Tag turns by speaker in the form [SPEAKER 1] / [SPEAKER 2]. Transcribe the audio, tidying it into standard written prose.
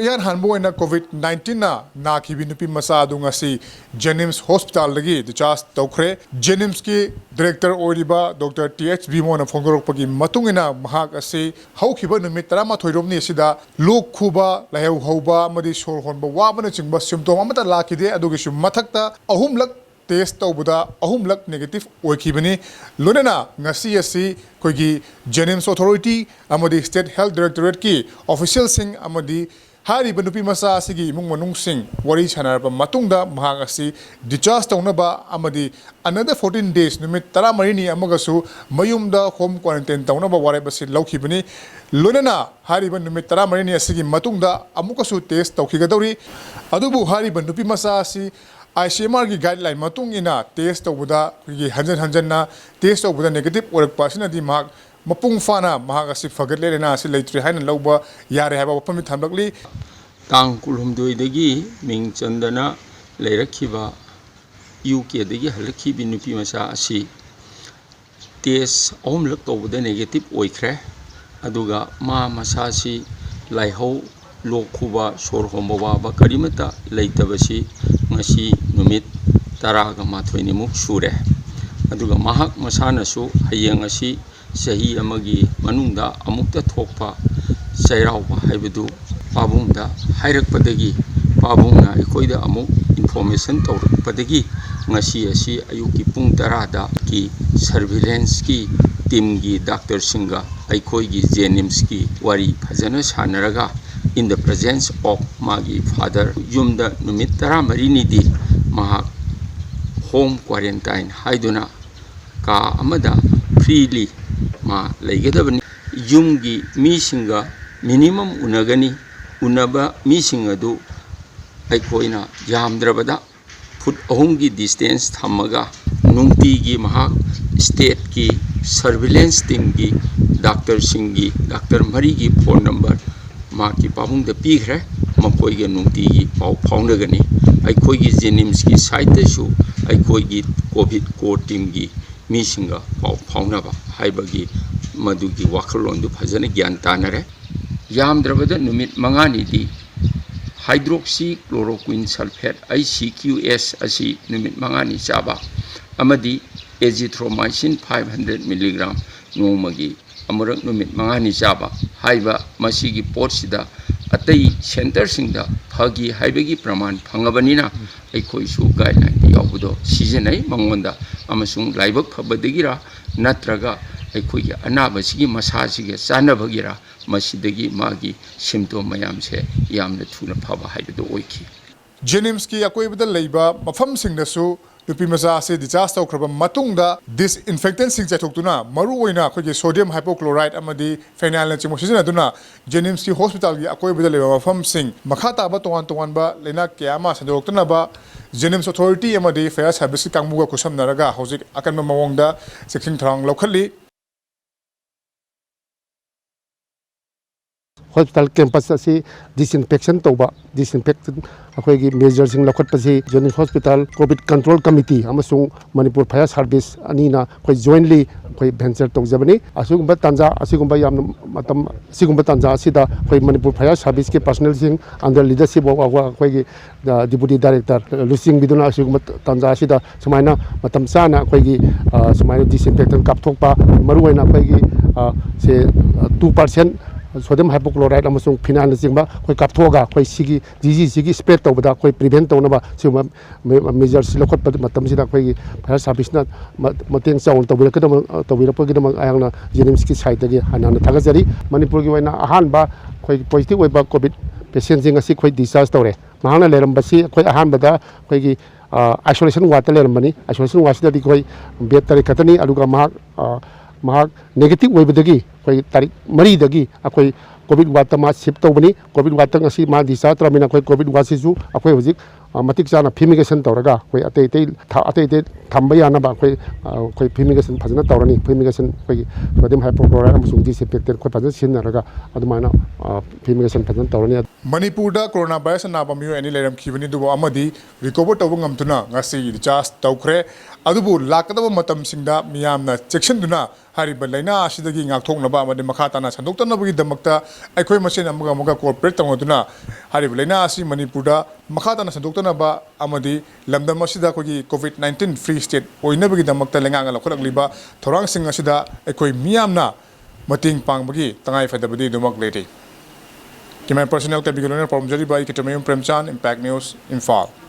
[SPEAKER 1] Yan hanbo na COVID-19 na kibinupi masadong si Jenims Hospital lagi discharge tawkre Jenims ki director oiriba Dr. TH Bimo na phongorok pagi matungina mahak asi haukiba numit 13 romni sida lok khuba lahew hauba amadi sor honba wabana chingba symptom amata lakide adugi sum mathakta ahumlak test tawbuda ahumlak negative oikibani lonena ngasi asi koigi Jenims authority amadi state health directorate ki official sing amadi hari benupi masa asigi imung manung sing wari chanarba matungda mahak asi discharge tawnaba amadi another 14 days numit 13 ni amagasu mayumda home quarantine tawnaba wareba si laukhibani lonana hari numit 13 ni asigi matungda amukasu test tawkhigadawri adubu hari benupi masa asi ICMR की guideline मतुंग इना test तौबदा की हंजन ना test तौबदा negative ओरकपा सिनादि माग मपुंग फाना महाग असि फगटलेना असि लेत्रि हाइन लौबा यारे हाबा वपमि थामलकली
[SPEAKER 2] तांग कुलहुमदोइदगी मिंग चंदना लेरखिबा यूके दगी हलखिबि नुपि मसा असि टेस्ट अहुमलक तौबदा नेगेटिव ओइख्रे अदुगा मा मसासि लाइहौ लोखुबा सोर होमबा Baba करिमता लेतबसि ngasi numit 18 nimuk sure aduga mahak masanasu hayeng asi sahi amagi manungda amukta thokpa sairauba haibadu pabungda hairakpadagi pabungna ikoida amuk information tawrakpadagi ngasi asi ayuki pung 10 da ki surveillance ki team gi doctor singa aikoi gi Jenims ki wari phajana sanaraga in the presence of magi father yumda numit 13 ni di mahak home quarantine haiduna ka amada freely ma laigadabani yumgi mi singa minimum unagani unaba mi singa du aikoina yamdrabada foot ahumgi distance thamaga nungti gi mahak state ki surveillance team gi doctor singi doctor mari gi phone number माकी पाबुंग द पीखरे मकोइगे नुंगतीगी पाउ फाउंडगनी आइखोइगी जेनिम्स की site सु आइखोइगी कोविड कोर टीम की मीसिंगा पाउ फाउंडबा हाइबगी मदुगी वाखलोंदु फजन ज्ञान तानरे यामद्रबद नुमित मंगानी दी हाइड्रोक्सी क्लोरोक्विन सल्फेट ICQS असि नुमित मंगानी चाबा अमदी एजिथ्रोमाइसिन 500 मिलीग्राम नोमगी अमरक नुमित मंगानी चाबा हाइबा मसीगी पोर्टसिदा अतई सेंटर सिंगदा फगी हाइबगी प्रमाण फंगबनिना अखोइसु गाइडलाइन यावबदो सिजनै मंगोंदा अमसुंग लाइबक फबदगिरा नत्रगा अखोइगी अनाबसिगी मसासिगे चानबगिरा मसीदगी मागी सिम्टोम मयामसे यामना थुना फबा हाइबदो ओइखि
[SPEAKER 1] Jenims की अकोइबदा लैबा मफम सिंगदसु नुपि मसा से डिचार्ज तौखरबा मतुंगदा डिसइनफेक्टेंट सिंग चैथोक्तुना मरु ओइना अखोइगे सोडियम हाइपोक्लोराइड अमदी फेनाइल चिमो सिजनदुना जेनिम्स की हॉस्पिटल की अकोइबदा लैबा मफम सिंग मखा ताबा तोवान तोवानबा लेना क्यामा संदोक्तनाबा जेनिम्स अथॉरिटी अमदी फेयर सर्विस कांगमुगा कुसमनरगा हौजिक अकनबा मवोंगदा सेक्सिंग थरांग लौखली
[SPEAKER 3] हॉस्पिटल कैंपस असी डिसइनफेक्शन तौबा डिसइनफेक्शन अखोइगी मेजर सिंग लखटपसी JNIMS hospital covid control committee अमसुंग मणिपुर फायर सर्विस अनीना अखोइ जॉइंटली अखोइ वेंचर तौजबनी असुगुंबा तंजा असुगुंबा याम मतम सिगुंबा तंजा असिदा अखोइ मणिपुर फायर सर्विस के पर्सनल सिंग अंडर लीडरशिप ऑफ अखोइगी डिप्यूटी डायरेक्टर लुसिंग बिदुना असुगुंबा तंजा असिदा सुमाइना मतम चाना अखोइगी सुमाइना डिसइनफेक्शन कापथोकपा मरुओइना अखोइगी से 2% सोडियम हाइपोक्लोराइड अमसुंग फिनाइल चिंबा कोई कापथोगा कोई सिगी डिजीज सिगी स्प्रेड तौबदा कोई प्रिवेंट तौनबा सिमा मेजर सिलखत मतम सिदा कोई फायर सर्विसना मतेंग चाउन तौबिरपगिदम आयांगना जेनिम्स की साइड दगे हानाना थागजरी मणिपुर की वैना अहानबा कोई पॉजिटिव ओइबा कोविड पेशेंट जिंग असि कोई डिस्चार्ज तौरे महाना लेरमबसी कोई अहानबदा कोई आइसोलेशन वार्ड लेरमबनी आइसोलेशन वार्ड सिदा कोई बेड तारिख खतनी अदुगा महाक नेगेटिव ओइबदगी कोई तारीख मरी दगी अखोई कोविड वार्ड मा शिफ्ट तौबनी कोविड वार्ड ngasi मा डिस्चार्ज त्रमिना कोई कोविड वार्ड सिसु अखोई हुजिक ꯃꯇꯤꯛ ꯆꯥꯅ ꯐꯤꯃꯤꯒꯦꯁꯟ ꯇꯧꯔꯒ ꯑꯩꯈꯣꯏ ꯑꯇꯩ ꯊꯝꯕ ꯌꯥꯅꯕ ꯑꯩꯈꯣꯏ ꯐꯤꯃꯤꯒꯦꯁꯟ ꯐꯖꯅ ꯇꯧꯔꯅꯤ ꯐꯤꯃꯤꯒꯦꯁꯟ ꯑꯩꯈꯣꯏꯒꯤ ꯁꯣꯗꯤꯌꯝ ꯍꯥꯏꯄꯣꯀ꯭ꯂꯣꯔꯥꯏꯗ ꯑꯃꯁꯨꯡ ꯗꯤꯁꯏꯟꯐꯦꯛꯇꯦꯟ ꯑꯩꯈꯣꯏ ꯐꯖꯅ ꯁꯤꯖꯤꯟꯅꯔꯒ ꯑꯗꯨꯃꯥꯏꯅ ꯐꯤꯃꯤꯒꯦꯁꯟ ꯐꯖꯅ ꯇꯧꯔꯅꯤ
[SPEAKER 1] ꯃꯅꯤꯄꯨꯔꯗ ꯀꯣꯔꯣꯅꯥ ꯚꯥꯏꯔꯁ ꯑꯅꯥꯕ ꯃꯤꯑꯣꯏ ꯑꯅꯤ ꯂꯩꯔꯝꯈꯤꯕꯅꯤ ꯑꯗꯨꯕꯨ ꯑꯃꯗꯤ ꯔꯤꯀꯣꯚꯔ ꯇꯧꯕ ꯉꯝꯗꯨꯅ ꯉꯁꯤ ꯔꯤꯆꯥꯔꯖ ꯇꯧꯈ꯭ꯔꯦ ꯑꯗꯨꯕꯨ ꯂꯥꯛꯀꯗꯕ ꯃꯇꯝꯁꯤꯡꯗ ꯃꯤꯌꯥꯝꯅ ꯆꯦꯛꯁꯤꯟꯗꯨꯅ ꯍꯥꯏꯔꯤꯕ ꯂꯩꯅꯥ ꯑꯁꯤꯗꯒꯤ ꯉꯥꯛꯊꯣꯛꯅꯕ ꯑꯃꯗꯤ ꯃꯈꯥ ꯇꯥꯅ ꯁꯟꯗꯣꯛꯇꯅꯕꯒꯤꯗꯃꯛꯇ ꯑꯩꯈꯣꯏ ꯃꯁꯦꯟ ꯑꯃꯒ ꯀooperate ꯇꯧꯅꯗꯨꯅ ꯍꯥꯏꯔꯤꯕ ꯂꯩꯅꯥ ꯑꯁꯤ ꯃꯅꯤꯄꯨꯔꯗ ꯃꯈꯥ ꯇꯥꯅ ꯁꯟꯗꯣꯛꯇꯅꯕ ꯑꯃꯗꯤ ꯂꯝꯗꯝ ꯑꯁꯤꯗ ꯑꯩꯈꯣꯏꯒꯤ COVID-19 ꯐ꯭ꯔꯤ ꯁ꯭ꯇꯦꯠ ꯑꯣꯏꯅꯕꯒꯤꯗꯃꯛꯇ ꯂꯩꯉꯥꯛꯅ ꯂꯧꯈꯠꯂꯛꯂꯤꯕ ꯊꯧꯔꯥꯡꯁꯤꯡ ꯑꯁꯤꯗ ꯑꯩꯈꯣꯏ ꯃꯤꯌꯥꯝꯅ ꯃꯇꯦꯡ ꯄꯥꯡꯕꯒꯤ ꯇꯉꯥꯏꯐꯗꯕꯗꯤ ꯑꯗꯨꯃꯛ ꯂꯩꯔꯤ ꯀꯦꯃꯦꯔꯥ ꯄꯔꯁꯣꯅꯦꯜ ꯇꯦꯕꯤꯒ ꯂꯣꯏꯅꯅ ꯄꯥꯎꯝꯖꯔꯤꯕ ꯑꯩ ꯀꯤꯇꯃꯌꯨꯝ ꯄ꯭ꯔꯦꯝꯆꯥꯟ ꯏꯝꯄꯦꯛ ꯅ꯭ꯌꯨꯁ ꯏꯝꯐꯥꯜ